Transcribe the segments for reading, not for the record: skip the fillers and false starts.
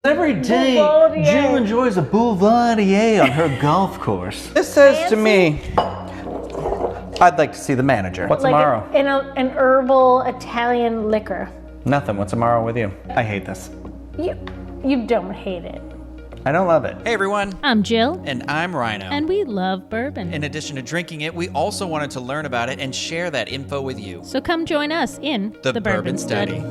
Every day, Boulevardier. Jill enjoys a Boulevardier on her golf course. This says to me, I'd like to see the manager. What's Like tomorrow? an herbal Italian liquor. Nothing. What's tomorrow with you? I hate this. You don't hate it. I don't love it. Hey everyone, I'm Jill. and I'm Ryno. And we love bourbon. In addition to drinking it, we also wanted to learn about it and share that info with you. So come join us in The Bourbon Study.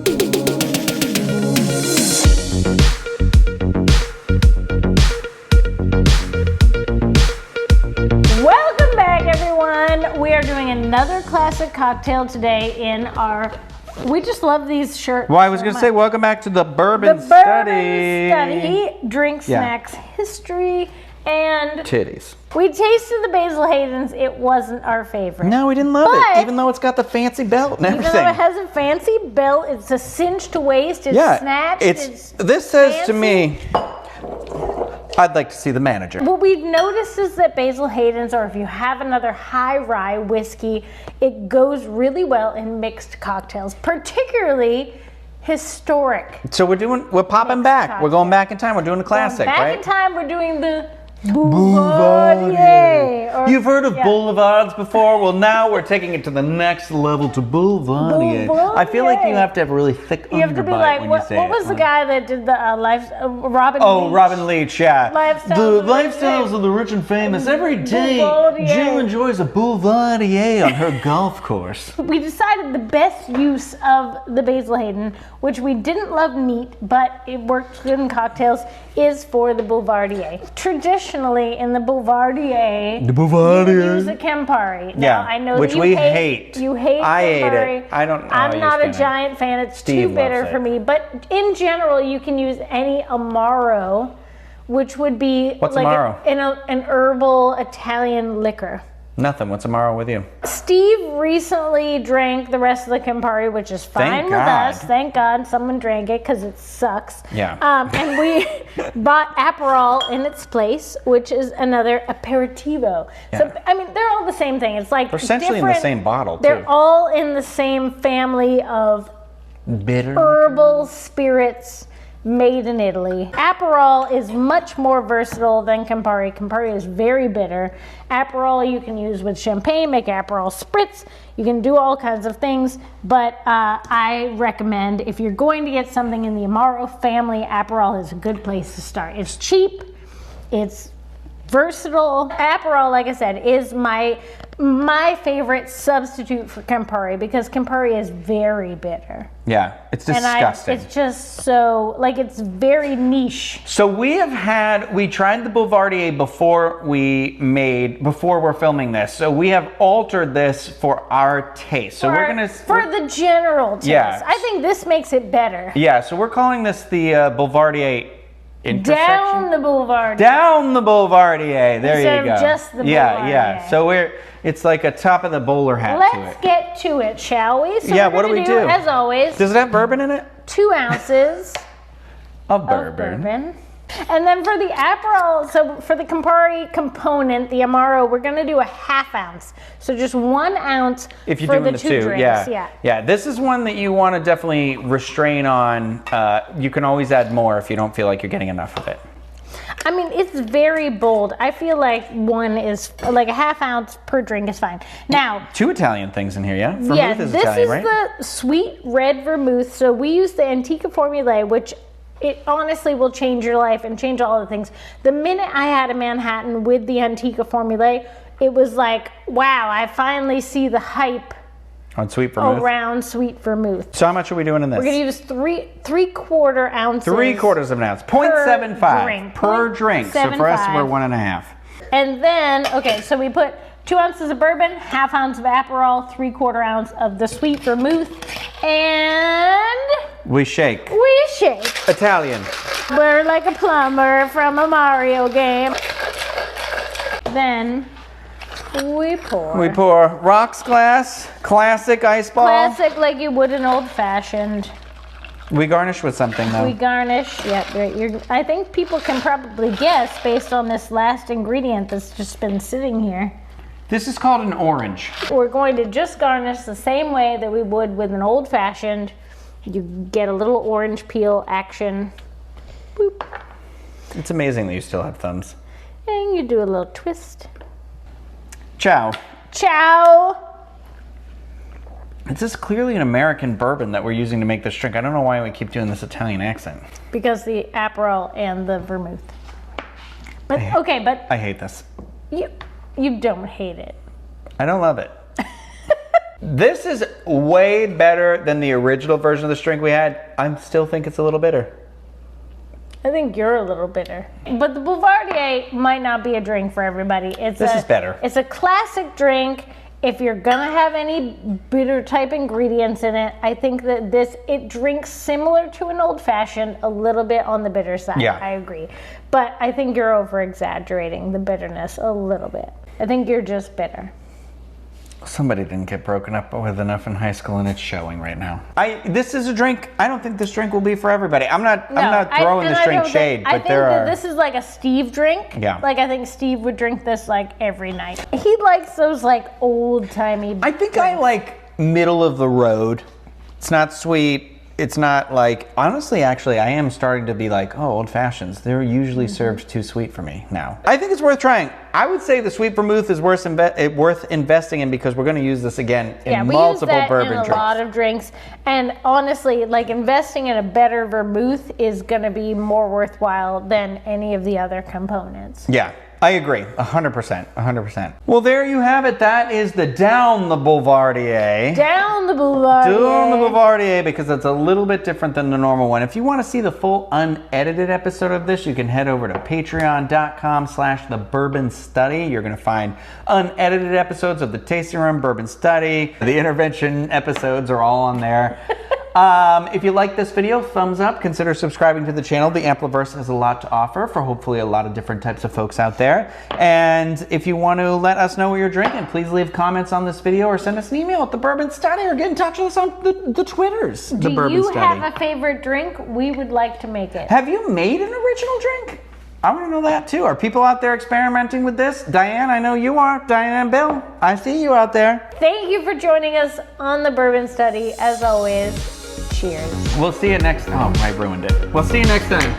Welcome back, everyone. We are doing another classic cocktail today in our. We just love these shirts. Well, I was going to say, welcome back to the Bourbon Study. Study, drink, snacks, history, and Titties. we tasted the Basil Hayden's. It wasn't our favorite. No, we didn't love But- it, even though it's got the fancy belt and Even everything. though it has a fancy belt, it's a cinched waist, it's snatched, it's this says to fancy. me, I'd like to see the manager. What we've noticed is that Basil Hayden's, or if you have another high rye whiskey, it goes really well in mixed cocktails, particularly historic. So we're popping back. We're going back in time. We're doing a classic, Back right? in time, we're doing the Boulevardier. or- You've heard of yeah. boulevards before? Well, now we're taking it to the next level to Boulevardier. I feel like you have to have a really thick You have to be underbite like, when what you say was it. the guy that did the Robin Oh, Leach? Robin Leach, yeah. Lifestyles The of the rich lifestyles of the rich and famous. Every day, Boulevardier. Jill enjoys a Boulevardier on her golf course. We decided the best use of the Basil Hayden, which we didn't love neat, but it worked good in cocktails, is for the Boulevardier. Traditionally, in the Boulevardier, you use a Campari. Now, Yeah, I know which that you we hate. hate. You hate I ate Campari. it. I don't know. I'm not a Houston. giant fan. It's Steve too bitter loves for it. me. But in general, you can use any Amaro, which would be What's like Amaro? an herbal Italian liquor. Nothing. What's tomorrow with you? Steve recently drank the rest of the Campari, which is fine Thank with God. us. Thank God someone drank it because it sucks. Yeah. And we bought Aperol in its place, which is another Aperitivo. Yeah. So, I mean, they're all the same thing. It's like They're essentially in the different- same bottle, too. They're all in the same family of Bitter. herbal spirits made in Italy. Aperol is much more versatile than Campari. Campari is very bitter. Aperol you can use with champagne, make Aperol spritz. You can do all kinds of things, but I recommend if you're going to get something in the Amaro family, Aperol is a good place to start. It's cheap, it's versatile. Aperol, like I said, is my favorite substitute for Campari because Campari is very bitter. Yeah, it's disgusting. It's just so, like, it's very niche. So we tried the Boulevardier before we're filming this. So we have altered this for our taste. So For the general taste. Yeah. I think this makes it better. Yeah, so we're calling this the Boulevardier intersection. Down the Boulevardier. Down the Boulevardier. There Instead you of go. just the Yeah. Boulevardier. So it's like a top of the bowler hat to Let's it. get to it, shall we? So Yeah, we're what do gonna we do? As always, Does it have bourbon in it? 2 ounces Of of bourbon. bourbon. And then for the Aperol, so for the Campari component, the Amaro, we're gonna do a 1/2 ounce. So just 1 ounce If you're for doing the the 2 two, drinks. yeah. This is one that you want to definitely restrain on. You can always add more if you don't feel like you're getting enough of it. I mean, it's very bold. I feel like one is like a 1/2 ounce per drink is fine. Now, 2 Italian things in here, yeah? Vermouth yeah, is this Italian, is right? the sweet red vermouth. So we use the Antica Formulae, which it honestly will change your life and change all the things. The minute I had a Manhattan with the Antica Formulae, it was like, wow, I finally see the hype On sweet vermouth. around sweet vermouth. So how much are we doing in this? We're gonna use three-quarter ounces. 3/4 of an ounce. 0.75 per drink. So for us, 0.75. we're 1.5. And then, okay, so we put 2 ounces of bourbon, 1/2 ounce of Aperol, 3/4 ounce of the sweet vermouth, and We shake. we shake. Italian. We're like a plumber from a Mario game. Then we pour. We pour rocks glass, classic ice ball. Classic like you would an old-fashioned. We garnish with something though. We garnish, yeah, right. I think people can probably guess based on this last ingredient that's just been sitting here. This is called an orange. We're going to just garnish the same way that we would with an old-fashioned. You get a little orange peel action. Boop. It's amazing that you still have thumbs. And you do a little twist. Ciao. Ciao. This is clearly an American bourbon that we're using to make this drink. I don't know why we keep doing this Italian accent. Because the Aperol and the vermouth. But okay, but I hate this. you don't hate it. I don't love it. This is way better than the original version of this drink we had. I still think it's a little bitter. I think you're a little bitter. But the Boulevardier might not be a drink for everybody. This is better. It's a classic drink. If you're gonna have any bitter type ingredients in it, I think that it drinks similar to an old fashioned, a little bit on the bitter side. Yeah. I agree. But I think you're over exaggerating the bitterness a little bit. I think you're just bitter. Somebody didn't get broken up with enough in high school, and it's showing right now. This is a drink. I don't think this drink will be for everybody. I'm not throwing this drink shade, but there are. This is like a Steve drink. Yeah. Like I think Steve would drink this like every night. He likes those like old timey. I think I like middle of the road. It's not sweet. It's not like, honestly, actually, I am starting to be like, oh, old fashions. They're usually served too sweet for me now. I think it's worth trying. I would say the sweet vermouth is worth investing in because we're going to use this again in multiple bourbon drinks. A lot of drinks. And honestly, like investing in a better vermouth is going to be more worthwhile than any of the other components. Yeah. I agree, 100%, 100%. Well, there you have it. That is the Down the Boulevardier. Down the Boulevardier. Down the Boulevardier, because it's a little bit different than the normal one. If you want to see the full unedited episode of this, you can head over to patreon.com/thebourbonstudy. You're going to find unedited episodes of the Tasting Room, Bourbon Study. The intervention episodes are all on there. If you like this video, thumbs up. Consider subscribing to the channel. The Ampliverse has a lot to offer for hopefully a lot of different types of folks out there. And if you want to let us know what you're drinking, please leave comments on this video or send us an email at the Bourbon Study or get in touch with us on the Twitters. Do you have a favorite drink? We would like to make it. Have you made an original drink? I want to know that too. Are people out there experimenting with this? Diane, I know you are. Diane and Bill, I see you out there. Thank you for joining us on the Bourbon Study. As always, cheers. We'll see you next. Oh, I ruined it. We'll see you next time.